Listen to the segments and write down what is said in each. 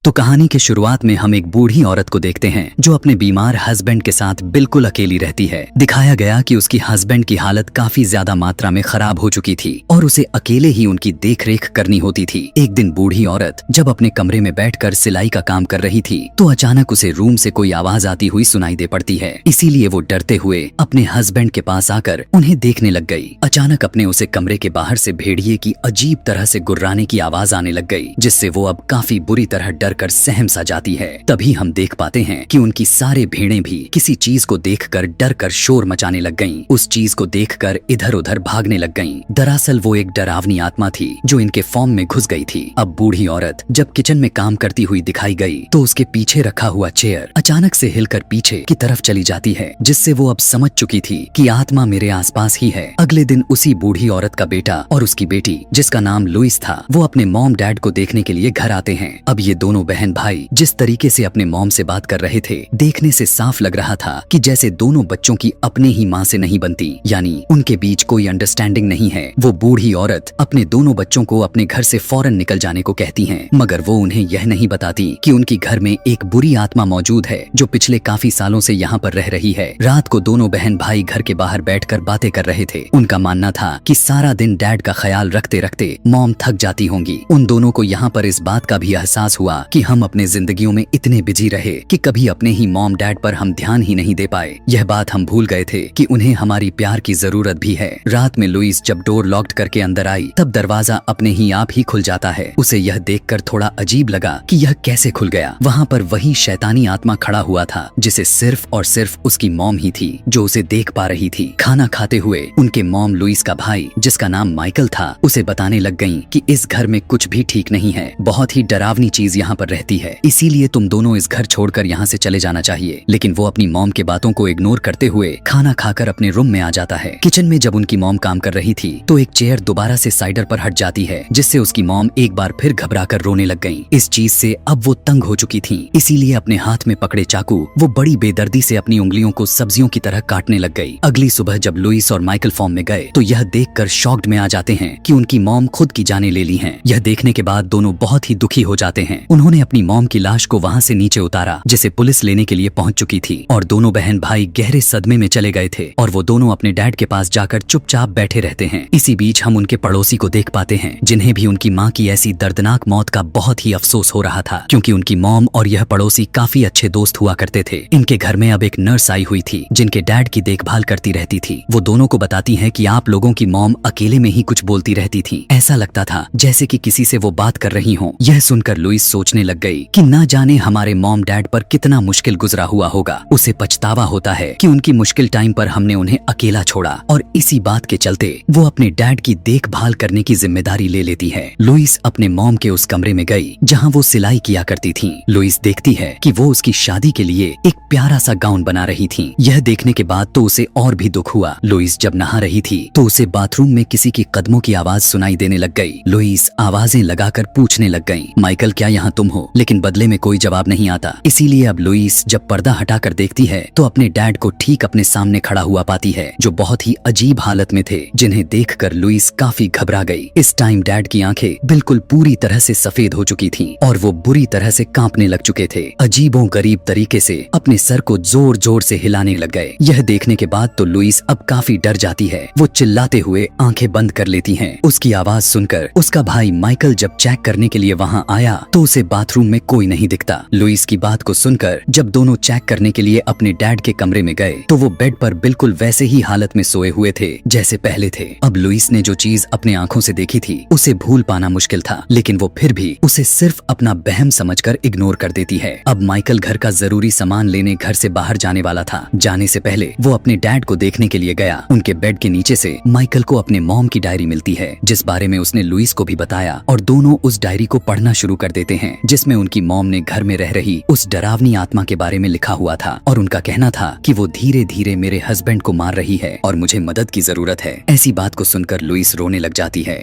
तो कहानी के शुरुआत में हम एक बूढ़ी औरत को देखते हैं जो अपने बीमार हस्बैंड के साथ बिल्कुल अकेली रहती है। दिखाया गया कि उसकी हस्बैंड की हालत काफी ज्यादा मात्रा में खराब हो चुकी थी और उसे अकेले ही उनकी देखरेख करनी होती थी। एक दिन बूढ़ी औरत जब अपने कमरे में बैठकर सिलाई का काम कर रही थी तो अचानक उसे रूम से कोई आवाज आती हुई सुनाई दे पड़ती है। इसीलिए वो डरते हुए अपने हस्बैंड के पास आकर उन्हें देखने लग गई। अचानक अपने उसे कमरे के बाहर से भेड़िए की अजीब तरह से गुर्राने की आवाज आने लग गई, जिससे वो अब काफी बुरी तरह डर कर सहम सा जाती है। तभी हम देख पाते हैं कि उनकी सारे भेड़ें भी किसी चीज को देखकर डर कर शोर मचाने लग गईं। उस चीज को देखकर इधर उधर भागने लग गईं। दरअसल वो एक डरावनी आत्मा थी जो इनके फॉर्म में घुस गई थी। अब बूढ़ी औरत जब किचन में काम करती हुई दिखाई गई तो उसके पीछे रखा हुआ चेयर अचानक से हिलकर पीछे की तरफ चली जाती है, जिससे वो अब समझ चुकी थी कि आत्मा मेरे आसपास ही है। अगले दिन उसी बूढ़ी औरत का बेटा और उसकी बेटी, जिसका नाम लुइस था, वो अपने मॉम डैड को देखने के लिए घर आते हैं। अब ये दोनों बहन भाई जिस तरीके से अपने मॉम से बात कर रहे थे, देखने से साफ लग रहा था कि जैसे दोनों बच्चों की अपने ही माँ से नहीं बनती, यानी उनके बीच कोई अंडरस्टैंडिंग नहीं है। वो बूढ़ी औरत अपने दोनों बच्चों को अपने घर से फौरन निकल जाने को कहती हैं, मगर वो उन्हें यह नहीं बताती कि उनकी घर में एक बुरी आत्मा मौजूद है जो पिछले काफी सालों से यहाँ पर रह रही है। रात को दोनों बहन भाई घर के बाहर बैठकर बातें कर रहे थे। उनका मानना था कि सारा दिन डैड का ख्याल रखते रखते मॉम थक जाती होंगी। उन दोनों को यहाँ पर इस बात का भी एहसास हुआ कि हम अपने जिंदगियों में इतने बिजी रहे कि कभी अपने ही मॉम डैड पर हम ध्यान ही नहीं दे पाए। यह बात हम भूल गए थे कि उन्हें हमारी प्यार की जरूरत भी है। रात में लुइस जब डोर लॉक्ड करके अंदर आई तब दरवाजा अपने ही आप ही खुल जाता है। उसे यह देखकर थोड़ा अजीब लगा कि यह कैसे खुल गया। वहाँ पर वही शैतानी आत्मा खड़ा हुआ था जिसे सिर्फ और सिर्फ उसकी मॉम ही थी जो उसे देख पा रही थी। खाना खाते हुए उनके मॉम लुइस का भाई, जिसका नाम माइकल था, उसे बताने लग गयी कि इस घर में कुछ भी ठीक नहीं है। बहुत ही डरावनी चीज यहाँ पर रहती है, इसीलिए तुम दोनों इस घर छोड़कर यहाँ से चले जाना चाहिए। लेकिन वो अपनी मॉम के बातों को इग्नोर करते हुए खाना खाकर अपने रूम में आ जाता है। किचन में जब उनकी मॉम काम कर रही थी तो एक चेयर दोबारा से साइडर पर हट जाती है, जिससे उसकी मॉम एक बार फिर घबराकर रोने लग गईं। इस चीज से अब वो तंग हो चुकी थीं, इसीलिए अपने हाथ में पकड़े चाकू वो बड़ी बेदर्दी से अपनी उंगलियों को सब्जियों की तरह काटने लग गई। अगली सुबह जब लुइस और माइकल फॉर्म में गए तो यह देखकर शॉक्ड में आ जाते हैं कि उनकी मॉम खुद की जाने ले ली हैं। यह देखने के बाद दोनों बहुत ही दुखी हो जाते हैं। उन्होंने अपनी मॉम की लाश को वहाँ से नीचे उतारा, जिसे पुलिस लेने के लिए पहुंच चुकी थी, और दोनों बहन भाई गहरे सदमे में चले गए थे और वो दोनों अपने डैड के पास जाकर चुपचाप बैठे रहते हैं। इसी बीच हम उनके पड़ोसी को देख पाते हैं, जिन्हें भी उनकी माँ की ऐसी दर्दनाक मौत का बहुत ही अफसोस हो रहा था, क्योंकि उनकी मॉम और यह पड़ोसी काफी अच्छे दोस्त हुआ करते थे। इनके घर में अब एक नर्स आई हुई थी जिनके डैड की देखभाल करती रहती थी। वो दोनों को बताती है कि आप लोगों की मॉम अकेले में ही कुछ बोलती रहती थी। ऐसा लगता था जैसे कि किसी से वो बात कर रही हो। यह सुनकर लुइस सोचने लग गई कि ना जाने हमारे मॉम डैड पर कितना मुश्किल गुजरा हुआ होगा। उसे पछतावा होता है कि उनकी मुश्किल टाइम पर हमने उन्हें अकेला छोड़ा, और इसी बात के चलते वो अपने डैड की देखभाल करने की जिम्मेदारी ले लेती है। लुइस अपने मॉम के उस कमरे में गई जहाँ वो सिलाई किया करती थी। लुइस देखती है कि वो उसकी शादी के लिए एक प्यारा सा गाउन बना रही थी। यह देखने के बाद तो उसे और भी दुख हुआ। लुइस जब नहा रही थी तो उसे बाथरूम में किसी की कदमों की आवाज सुनाई देने लग गई। लुइस आवाजें लगाकर पूछने लग गई, माइकल क्या यहाँ तुम हो? लेकिन बदले में कोई जवाब नहीं आता। इसीलिए अब लुइस जब पर्दा हटाकर देखती है तो अपने डैड को ठीक अपने सामने खड़ा हुआ पाती है, जो बहुत ही अजीब हालत में थे, जिन्हें देखकर लुइस काफी घबरा गई। इस टाइम डैड की आंखें बिल्कुल पूरी तरह से सफेद हो चुकी थीं और वो बुरी तरह से कांपने लग चुके थे। अजीबो गरीब तरीके से अपने सर को जोर जोर से हिलाने लग गए। यह देखने के बाद तो लुइस अब काफी डर जाती है। वो चिल्लाते हुए आंखें बंद कर लेती हैं। उसकी आवाज सुनकर उसका भाई माइकल जब चेक करने के लिए वहाँ आया तो उसे बाथरूम में कोई नहीं दिखता। लुइस की बात को सुनकर जब दोनों चेक करने के लिए अपने डैड के कमरे में गए तो वो बेड पर बिल्कुल वैसे ही हालत में सोए हुए थे जैसे पहले थे। अब लुइस ने जो चीज अपने आंखों से देखी थी उसे भूल पाना मुश्किल था, लेकिन वो फिर भी उसे सिर्फ अपना बहम समझकर इग्नोर कर देती है। अब माइकल घर का जरूरी सामान लेने घर से बाहर जाने वाला था। जाने से पहले वो अपने डैड को देखने के लिए गया। उनके बेड के नीचे से माइकल को अपने मॉम की डायरी मिलती है, जिस बारे में उसने लुइस को भी बताया, और दोनों उस डायरी को पढ़ना शुरू कर देते हैं, जिसमें उनकी मॉम ने घर में रह रही उस डरावनी आत्मा के बारे में लिखा हुआ था, और उनका कहना था कि वो धीरे धीरे मेरे हस्बैंड को मार रही है और मुझे मदद की जरूरत है। ऐसी बात को सुनकर लुइस रोने लग जाती है।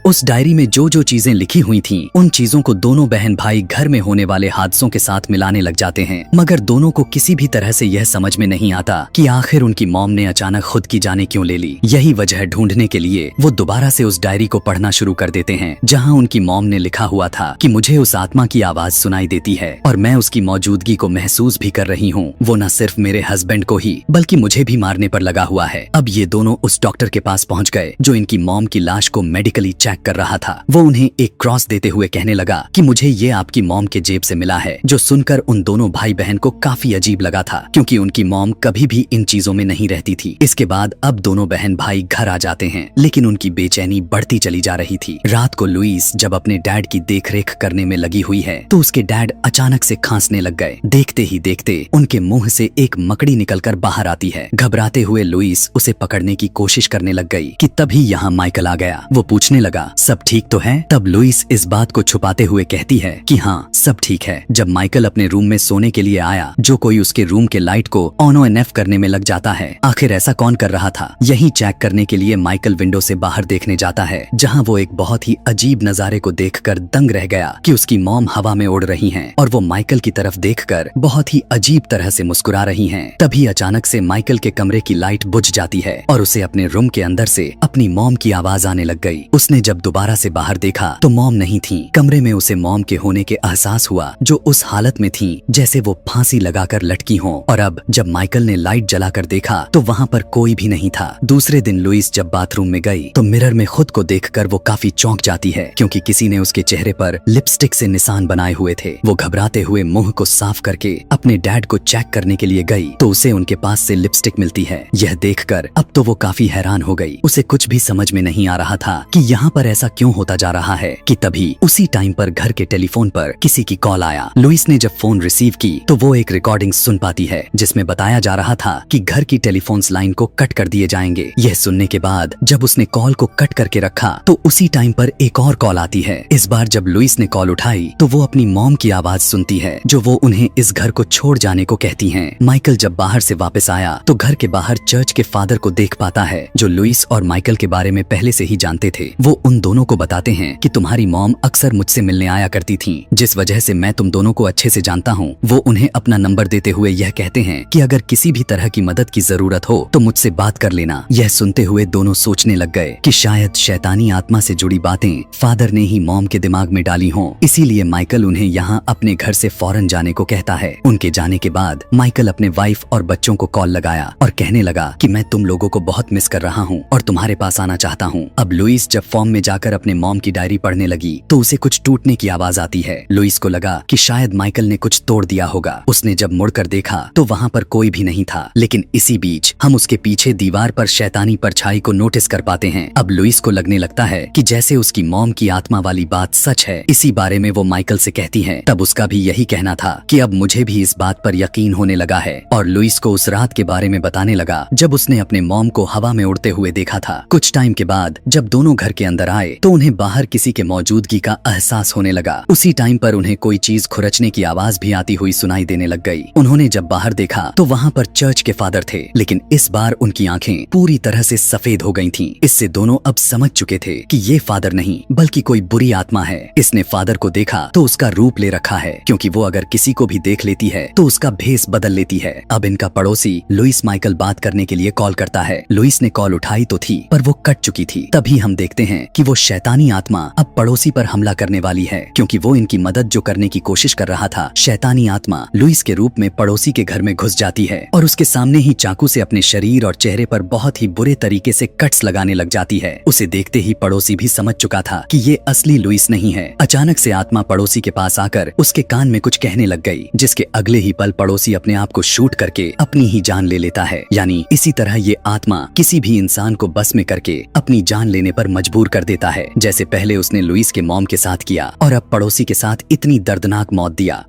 उस डायरी में जो जो चीजें लिखी हुई थीं, उन चीजों को दोनों बहन भाई घर में होने वाले हादसों के साथ मिलाने लग जाते हैं, मगर दोनों को किसी भी तरह से यह समझ में नहीं आता कि आखिर उनकी मॉम ने अचानक खुद की जाने क्यों ले ली। यही वजह ढूंढने के लिए वो दोबारा से उस डायरी को पढ़ना शुरू कर देते हैं, जहाँ उनकी मॉम ने लिखा हुआ था कि मुझे उस आत्मा की आवाज सुनाई देती है और मैं उसकी मौजूदगी को महसूस भी कर रही हूँ। वो न सिर्फ मेरे हस्बैंड को ही बल्कि मुझे भी मारने पर लगा हुआ है। अब ये दोनों उस डॉक्टर के पास पहुंच गए जो इनकी मॉम की लाश को मेडिकली चेक कर रहा था। वो उन्हें एक क्रॉस देते हुए कहने लगा कि मुझे ये आपकी मॉम के जेब से मिला है, जो सुनकर उन दोनों भाई बहन को काफी अजीब लगा था, क्योंकि उनकी मॉम कभी भी इन चीजों में नहीं रहती थी। इसके बाद अब दोनों बहन भाई घर आ जाते हैं, लेकिन उनकी बेचैनी बढ़ती चली जा रही थी। रात को लुइस जब अपने डैड की देखरेख करने में लगी हुई है तो उसके डैड अचानक से खांसने लग गए। देखते ही देखते उनके मुंह से एक मकड़ी निकलकर बाहर आती है। घबराते हुए लुइस उसे पकड़ने की कोशिश करने लग गई कि तभी यहाँ माइकल आ गया। वो पूछने लगा सब ठीक तो है? तब लुइस इस बात को छुपाते हुए कहती है कि हाँ सब ठीक है। जब माइकल अपने रूम में सोने के लिए आया, जो कोई उसके रूम के लाइट को ऑन एंड ऑफ करने में लग जाता है। आखिर ऐसा कौन कर रहा था? यही चेक करने के लिए माइकल विंडो से बाहर देखने जाता है, जहाँ वो एक बहुत ही अजीब नजारे को देखकर दंग रह गया कि उसकी मॉम हवा में उड़ रही हैं और वो माइकल की तरफ देखकर बहुत ही अजीब तरह से मुस्कुरा रही हैं। तभी अचानक से माइकल के कमरे की लाइट बुझ जाती है और उसे अपने रूम के अंदर से अपनी मॉम की आवाज आने लग गई। उसने जब दोबारा से बाहर देखा तो मॉम नहीं थी। कमरे में उसे मॉम के होने के एहसास हुआ, जो उस हालत में थी जैसे वो फांसी लगाकर लटकी हों। और अब जब माइकल ने लाइट जलाकर देखा तो वहाँ पर कोई भी नहीं था। दूसरे दिन लुइस जब बाथरूम में गई तो मिरर में खुद को देखकर वो काफी चौंक जाती है, क्योंकि किसी ने उसके चेहरे पर लिपस्टिक से निशान बनाए हुए थे। वो घबराते हुए मुंह को साफ करके अपने डैड को चेक करने के लिए गई तो उसे उनके पास से लिपस्टिक मिलती है। यह देखकर अब तो वो काफी हैरान हो गई। उसे कुछ भी समझ में नहीं आ रहा था कि यहाँ पर ऐसा क्यों होता जा रहा है कि तभी उसी टाइम पर घर के टेलीफोन पर किसी की कॉल आया। लुइस ने जब फोन रिसीव की तो वो एक रिकॉर्डिंग सुन पाती है जिसमें बताया जा रहा था कि घर की टेलीफोन लाइन को कट कर दिए जाएंगे। यह सुनने के बाद जब उसने कॉल को कट करके रखा तो उसी टाइम पर एक और कॉल आती है। इस बार जब लुइस ने कॉल उठाई तो वो अपनी मॉम की आवाज सुनती है, जो वो उन्हें इस घर को छोड़ जाने को कहती हैं। माइकल जब बाहर से वापस आया तो घर के बाहर चर्च के फादर को देख पाता है, जो लुइस और माइकल के बारे में पहले से ही जानते थे। वो उन दोनों को बताते हैं कि तुम्हारी मॉम अक्सर मुझसे मिलने आया करती थी, जिस वजह से मैं तुम दोनों को अच्छे से जानता हूँ। वो उन्हें अपना नंबर देते हुए यह कहते हैं कि अगर किसी भी तरह की मदद की जरूरत हो तो मुझसे बात कर लेना। यह सुनते हुए दोनों सोचने लग गए कि शायद शैतानी आत्मा से जुड़ी बातें फादर ने ही मॉम के दिमाग में डाली हों। इसीलिए माइकल उन्हें यहाँ अपने घर से फौरन जाने को कहता है। उनके जाने के बाद माइकल अपने वाइफ और बच्चों को कॉल लगाया और कहने लगा कि मैं तुम लोगों को बहुत मिस कर रहा हूँ और तुम्हारे पास आना चाहता हूँ। अब लुइस जब फॉर्म में जाकर अपने मॉम की डायरी पढ़ने लगी तो उसे कुछ टूटने की आवाज आती है। लुइस को लगा कि शायद माइकल ने कुछ तोड़ दिया होगा। उसने जब मुड़कर देखा तो वहाँ पर कोई भी नहीं था, लेकिन इसी बीच हम उसके पीछे दीवार पर शैतानी परछाई को नोटिस कर पाते हैं। अब लुइस को लगने लगता है कि जैसे उसकी मॉम की आत्मा वाली बात सच है। इसी बारे में वो माइकल से कहती है। तब उसका भी यही कहना था कि अब मुझे भी इस बात पर यकीन होने लगा है, और लुइस को उस रात के बारे में बताने लगा जब उसने अपने मॉम को हवा में उड़ते हुए देखा था। कुछ टाइम के बाद जब दोनों घर के अंदर आए तो उन्हें बाहर किसी के मौजूदगी का एहसास होने लगा। उसी टाइम पर उन्हें कोई चीज खुरचने की आवाज भी आती हुई सुनाई देने लग गई। उन्होंने जब बाहर देखा तो वहाँ पर चर्च के फादर थे, लेकिन इस बार उनकी आंखें पूरी तरह से सफेद हो गई थीं। इससे दोनों अब समझ चुके थे कि ये फादर नहीं बल्कि कोई बुरी आत्मा है। इसने फादर को देखा तो उसका रूप ले रखा है, क्योंकि वो अगर किसी को भी देख लेती है तो उसका भेस बदल लेती है। अब इनका पड़ोसी लुइस माइकल बात करने के लिए कॉल करता है। लुइस ने कॉल उठाई तो थी, पर वो कट चुकी थी। तभी हम देखते हैं कि वो शैतानी आत्मा अब पड़ोसी पर हमला करने वाली है, क्योंकि वो इनकी मदद जो करने की कोशिश कर रहा था, शैतानी आत्मा लुइस के रूप में पड़ोसी के घर में घुस जाती है और उसके सामने ही चाकू से अपने शरीर और चेहरे पर बहुत ही बुरे तरीके से कट्स लगाने लग जाती है। उसे देखते ही पड़ोसी भी समझ चुका था कि ये असली लुइस नहीं है। अचानक से आत्मा पड़ोसी के पास आकर उसके कान में कुछ कहने लग गई, जिसके अगले ही पल पड़ोसी अपने आप को शूट करके अपनी ही जान ले लेता है। यानी इसी तरह ये आत्मा किसी भी इंसान को बस में करके अपनी जान लेने पर मजबूर कर देता है, जैसे पहले उसने लुइस के मॉम के साथ किया और अब पड़ोसी के साथ इतनी दर्दनाक मौत दिया।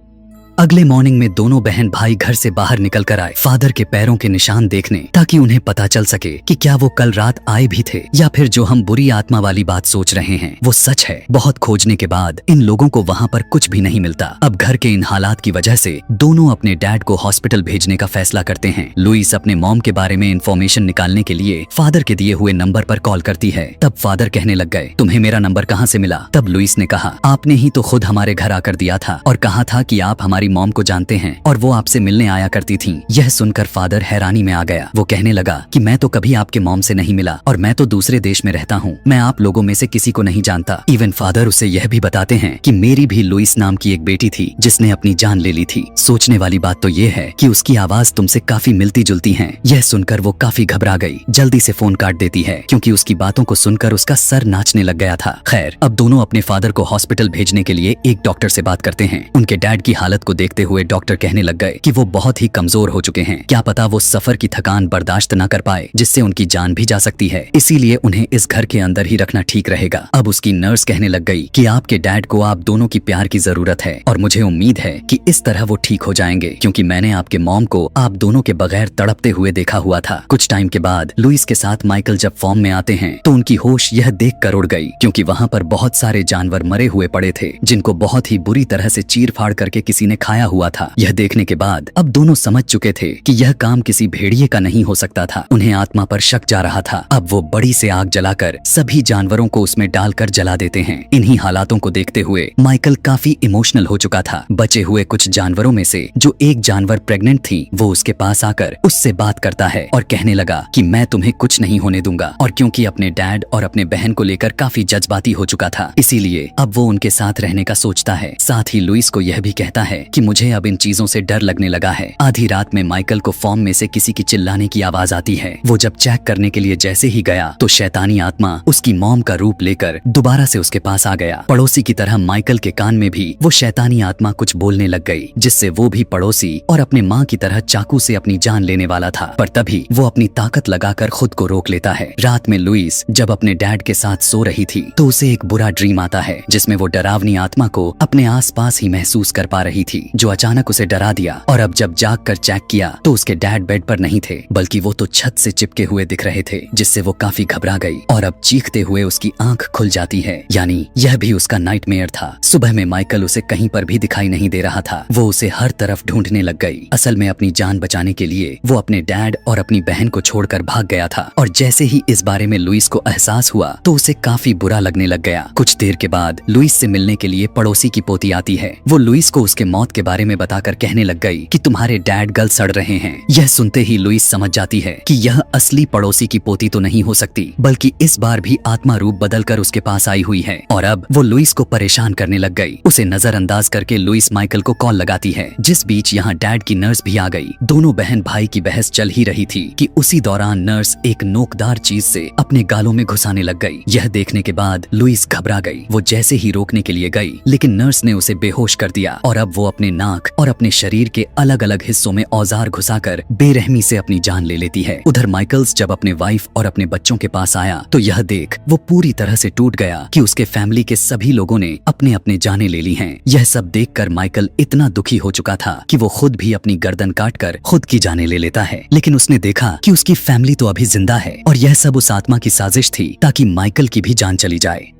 अगले मॉर्निंग में दोनों बहन भाई घर से बाहर निकल कर आए फादर के पैरों के निशान देखने, ताकि उन्हें पता चल सके कि क्या वो कल रात आए भी थे या फिर जो हम बुरी आत्मा वाली बात सोच रहे हैं वो सच है। बहुत खोजने के बाद इन लोगों को वहाँ पर कुछ भी नहीं मिलता। अब घर के इन हालात की वजह से दोनों अपने डैड को हॉस्पिटल भेजने का फैसला करते हैं। लुइस अपने मॉम के बारे में इंफॉर्मेशन निकालने के लिए फादर के दिए हुए नंबर पर कॉल करती है। तब फादर कहने लग गए, तुम्हें मेरा नंबर कहाँ से मिला? तब लुइस ने कहा, आपने ही तो खुद हमारे घर आकर दिया था और कहा था कि आप हमारी मॉम को जानते हैं और वो आपसे मिलने आया करती थी। यह सुनकर फादर हैरानी में आ गया। वो कहने लगा कि मैं तो कभी आपके मॉम से नहीं मिला और मैं तो दूसरे देश में रहता हूँ, मैं आप लोगों में से किसी को नहीं जानता। इवन फादर उसे यह भी बताते हैं कि मेरी भी लुइस नाम की एक बेटी थी जिसने अपनी जान ले ली थी। सोचने वाली बात तो ये है कि उसकी आवाज तुमसे काफी मिलती जुलती है। यह सुनकर वो काफी घबरा गई, जल्दी से फोन काट देती है क्योंकि उसकी बातों को सुनकर उसका सर नाचने लग गया था। खैर, अब दोनों अपने फादर को हॉस्पिटल भेजने के लिए एक डॉक्टर से बात करते हैं। उनके डैड की हालत को देखते हुए डॉक्टर कहने लग गए कि वो बहुत ही कमजोर हो चुके हैं, क्या पता वो सफर की थकान बर्दाश्त न कर पाए जिससे उनकी जान भी जा सकती है, इसीलिए उन्हें इस घर के अंदर ही रखना ठीक रहेगा। अब उसकी नर्स कहने लग गई कि आपके डैड को आप दोनों की प्यार की जरूरत है और मुझे उम्मीद है कि इस तरह वो ठीक हो जाएंगे, क्योंकि मैंने आपके मॉम को आप दोनों के बगैर तड़पते हुए देखा हुआ था। कुछ टाइम के बाद लुइस के साथ माइकल जब फॉर्म में आते हैं तो उनकी होश यह देख कर उड़ गई, क्योंकि वहाँ पर बहुत सारे जानवर मरे हुए पड़े थे जिनको बहुत ही बुरी तरह से चीर फाड़ करके किसी ने खाया हुआ था। यह देखने के बाद अब दोनों समझ चुके थे कि यह काम किसी भेड़िए का नहीं हो सकता था। उन्हें आत्मा पर शक जा रहा था। अब वो बड़ी से आग जलाकर सभी जानवरों को उसमें डालकर जला देते हैं। इन्हीं हालातों को देखते हुए माइकल काफी इमोशनल हो चुका था। बचे हुए कुछ जानवरों में से जो एक जानवर प्रेग्नेंट थी, वो उसके पास आकर उससे बात करता है और कहने लगा कि मैं तुम्हें कुछ नहीं होने दूंगा। और क्योंकि अपने डैड और अपने बहन को लेकर काफी जज्बाती हो चुका था, इसीलिए अब वो उनके साथ रहने का सोचता है। साथ ही लुइस को यह भी कहता है कि मुझे अब इन चीजों से डर लगने लगा है। आधी रात में माइकल को फॉर्म में से किसी की चिल्लाने की आवाज आती है। वो जब चेक करने के लिए जैसे ही गया तो शैतानी आत्मा उसकी मॉम का रूप लेकर दोबारा से उसके पास आ गया। पड़ोसी की तरह माइकल के कान में भी वो शैतानी आत्मा कुछ बोलने लग गई, जिससे वो भी पड़ोसी और अपने माँ की तरह चाकू से अपनी जान लेने वाला था। पर तभी वो अपनी ताकत लगाकर खुद को रोक लेता है। रात में लुइस जब अपने डैड के साथ सो रही थी तो उसे एक बुरा ड्रीम आता है, जिसमें वो डरावनी आत्मा को अपने आसपास ही महसूस कर पा रही थी, जो अचानक उसे डरा दिया। और अब जब जाग कर चेक किया तो उसके डैड बेड पर नहीं थे, बल्कि वो तो छत से चिपके हुए दिख रहे थे, जिससे वो काफी घबरा गई और अब चीखते हुए उसकी आंख खुल जाती है। यानी यह भी उसका नाइटमेयर था। सुबह में माइकल उसे कहीं पर भी दिखाई नहीं दे रहा था। वो उसे हर तरफ ढूंढने लग गई। असल में अपनी जान बचाने के लिए वो अपने डैड और अपनी बहन को छोड़कर भाग गया था। और जैसे ही इस बारे में लुइस को एहसास हुआ तो उसे काफी बुरा लगने लग गया। कुछ देर के बाद लुइस से मिलने के लिए पड़ोसी की पोती आती है। वो लुइस को उसके मौत के बारे में बताकर कहने लग गई कि तुम्हारे डैड गल सड़ रहे हैं। यह सुनते ही लुइस समझ जाती है कि यह असली पड़ोसी की पोती तो नहीं हो सकती, बल्कि इस बार भी आत्मा रूप बदलकर उसके पास आई हुई है। और अब वो लुइस को परेशान करने लग गई। उसे नजरअंदाज करके लुइस माइकल को कॉल लगाती है। जिस बीच यहाँ डैड की नर्स भी आ गई। दोनों बहन भाई की बहस चल ही रही थी कि उसी दौरान नर्स एक नोकदार चीज से अपने गालों में घुसाने लग गई। यह देखने के बाद लुइस घबरा गई। वो जैसे ही रोकने के लिए गई, लेकिन नर्स ने उसे बेहोश कर दिया और अब वो अपने नाक और अपने शरीर के अलग अलग हिस्सों में औजार घुसाकर बेरहमी से अपनी जान ले लेती है। उधर माइकल्स जब अपने वाइफ और अपने बच्चों के पास आया तो यह देख वो पूरी तरह से टूट गया कि उसके फैमिली के सभी लोगों ने अपने अपने जाने ले ली हैं। यह सब देखकर माइकल इतना दुखी हो चुका था कि वो खुद भी अपनी गर्दन काटकर खुद की जाने ले लेता है। लेकिन उसने देखा कि उसकी फैमिली तो अभी जिंदा है और यह सब उस आत्मा की साजिश थी ताकि माइकल की भी जान चली जाए।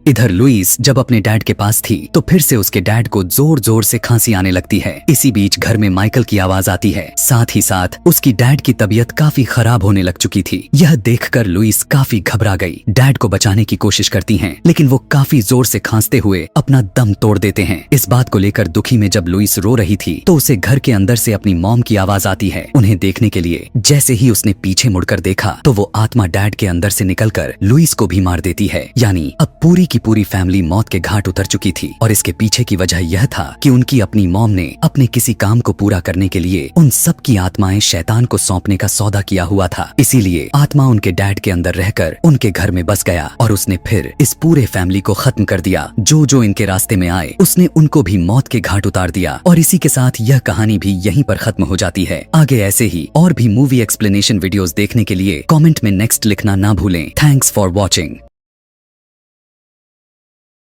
इधर लुइस जब अपने डैड के पास थी तो फिर से उसके डैड को जोर जोर से खांसी आने लगती है। इसी बीच घर में माइकल की आवाज आती है। साथ ही साथ उसकी डैड की तबीयत काफी खराब होने लग चुकी थी। यह देखकर लुइस काफी घबरा गई। डैड को बचाने की कोशिश करती हैं, लेकिन वो काफी जोर से खांसते हुए अपना दम तोड़ देते हैं। इस बात को लेकर दुखी में जब लुइस रो रही थी तो उसे घर के अंदर से अपनी मॉम की आवाज आती है उन्हें देखने के लिए। जैसे ही उसने पीछे मुड़कर देखा तो वो आत्मा डैड के अंदर से निकलकर लुइस को भी मार देती है। यानी अब पूरी की पूरी फैमिली मौत के घाट उतर चुकी थी। और इसके पीछे की वजह यह था कि उनकी अपनी मॉम ने अपने किसी काम को पूरा करने के लिए उन सब की आत्माएं शैतान को सौंपने का सौदा किया हुआ था। इसीलिए आत्मा उनके डैड के अंदर रहकर उनके घर में बस गया और उसने फिर इस पूरे फैमिली को खत्म कर दिया। जो जो इनके रास्ते में आए उसने उनको भी मौत के घाट उतार दिया। और इसी के साथ यह कहानी भी यहीं पर खत्म हो जाती है। आगे ऐसे ही और भी मूवी एक्सप्लेनेशन वीडियोस देखने के लिए कमेंट में नेक्स्ट लिखना ना भूलें। Thanks for watching.